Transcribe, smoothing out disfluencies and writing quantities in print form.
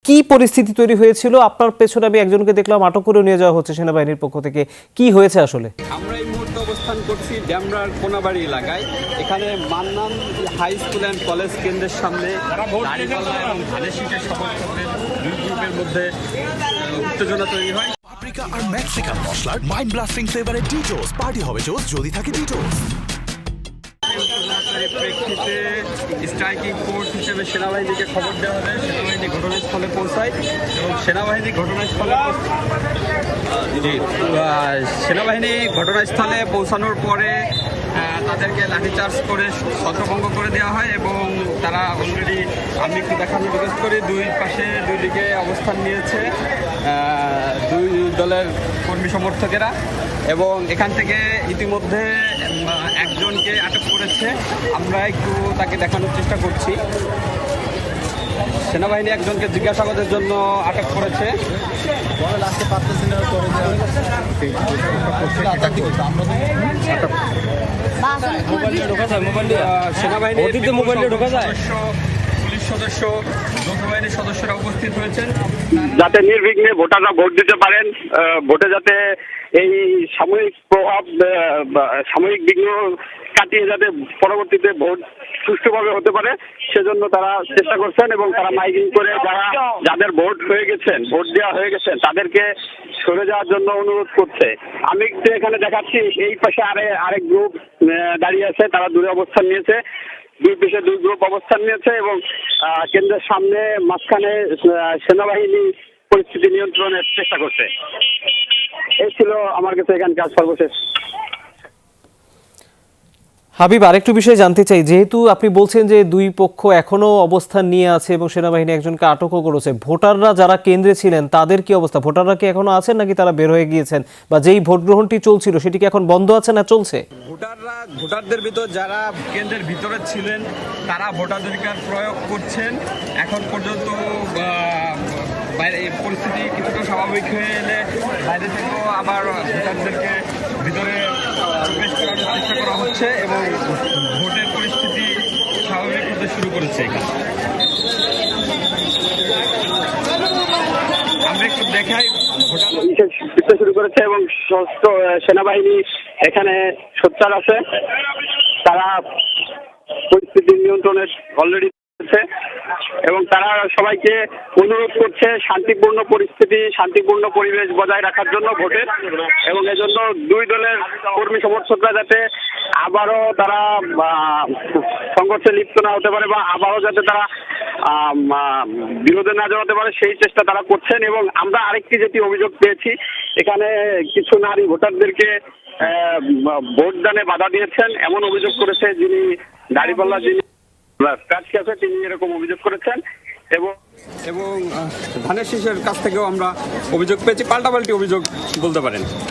কি পরিস্থিতি তৈরি হয়েছিল? আপনার পেছনে আমি একজনকে দেখলাম আটক করে নিয়ে যাওয়া হচ্ছে সেনাবাহিনীর পক্ষ থেকে, কি হয়েছে আসলে? আমরা এই মুহূর্তে অবস্থান করছি ড্যামরার কোনাবাড়ি এলাকায়। এখানে Mannan high school and college কেন্দ্রের সামনে দাঁড়িপাল্লা এবং ধানের শীষের সমর্থকদের দুই গ্রুপের মধ্যে উত্তেজনা তৈরি হয়। পাপরিকা আর মেক্সিকান মশলার মাইন্ড ব্লাস্টিং ফ্লেভারে ডিটোস পার্টি হবে জোস যদি থাকে ডিটোস। প্রেক্ষিতে স্ট্রাইকিং ফোর্স হিসেবে সেনাবাহিনীকে খবর দেওয়া হবে। সেনাবাহিনী ঘটনাস্থলে পৌঁছায় এবং সেনাবাহিনী ঘটনাস্থলে পৌঁছানোর পরে তাদেরকে লাঠিচার্জ করে ছত্রভঙ্গ করে দেওয়া হয় এবং তারা অলরেডি, আমি একটু দেখানোর রিকোয়েস্ট করি, দুই পাশে দুই দিকে অবস্থান নিয়েছে দুই দলের কর্মী সমর্থকেরা এবং এখান থেকে ইতিমধ্যে একজনকে আটক করেছে। আমরা একটু তাকে দেখানোর চেষ্টা করছি। সেনাবাহিনী একজনকে জিজ্ঞাসাবাদের জন্য আটক করেছে। পুলিশ সদস্য, নৌবাহিনীর সদস্যরা উপস্থিত হয়েছেন যাতে নির্বিঘ্নে ভোটাররা ভোট দিতে পারেন, ভোটে যাতে এই সাময়িক প্রভাব, সাময়িক বিঘ্ন কাটিয়ে যাতে পরবর্তীতে ভোট সুষ্ঠুভাবে হতে পারে সেজন্য তারা চেষ্টা করছেন এবং তারা মাইকিং করে যাদের ভোট হয়ে গেছেন, ভোট দেওয়া হয়ে গেছেন তাদেরকে সরে যাওয়ার জন্য অনুরোধ করছে। আমি একটু এখানে দেখাচ্ছি, এই পাশে আরেক গ্রুপ দাঁড়িয়ে আছে, তারা দূরে অবস্থান নিয়েছে। দুই পেশে দুই গ্রুপ অবস্থান নিয়েছে এবং কেন্দ্রের সামনে মাঝখানে সেনাবাহিনী পরিস্থিতি নিয়ন্ত্রণের চেষ্টা করছে। এই ছিল আমার কাছে এখানকার সর্বশেষ। হাবিব, আরেকটু বিষয় জানতে চাই, যেহেতু আপনি বলছেন যে দুই পক্ষ এখনো অবস্থান নিয়ে আছে এবং সেনাবাহিনী একজনকে আটকও করেছে, ভোটাররা যারা কেন্দ্রে ছিলেন তাদের কি অবস্থা? ভোটাররা কি এখনো আছেন নাকি তারা বের হয়ে গিয়েছেন, বা যেই ভোট গ্রহণটি চলছিল সেটি কি এখন বন্ধ আছে না চলছে? ভোটারদের ভিতর যারা কেন্দ্রের ভিতরে ছিলেন তারা ভোটাধিকার প্রয়োগ করছেন। এখন পর্যন্ত বাইরে এই পরিস্থিতি কিছুটা স্বাভাবিক হয়ে এলে বাইরে থেকেও আবার ভোটারদেরকে ভিতরে প্রবেশ করার চেষ্টা করা হচ্ছে এবং ভোটের পরিস্থিতি স্বাভাবিক হতে শুরু করেছে। এখানে আমরা একটু দেখাই, ভোটার শুরু করেছে এবং সশস্ত্র সেনাবাহিনী এখানে সোচ্চার আছে। তারা পরিস্থিতি নিয়ন্ত্রণের অলরেডি এবং তারা সবাইকে অনুরোধ করছে শান্তিপূর্ণ পরিস্থিতি, শান্তিপূর্ণ পরিবেশ বজায় রাখার জন্য ভোটের, এবং এজন্য দুই দলের কর্মী সমর্থকরা যাতে আবারও তারা সংঘর্ষে লিপ্ত না হতে পারে বা আবারও যাতে তারা বিরোধে না জড়াতে পারে সেই চেষ্টা তারা করছেন। এবং আমরা আরেকটি যেটি অভিযোগ পেয়েছি, এখানে কিছু নারী ভোটারদেরকে ভোটদানে বাধা দিয়েছেন এমন অভিযোগ করেছে যিনি দাঁড়িপাল্লা, যিনি তিনি এরকম অভিযোগ করেছেন এবং ধানের শীষের কাছ থেকেও আমরা অভিযোগ পেয়েছি, পাল্টাপাল্টি অভিযোগ বলতে পারেন।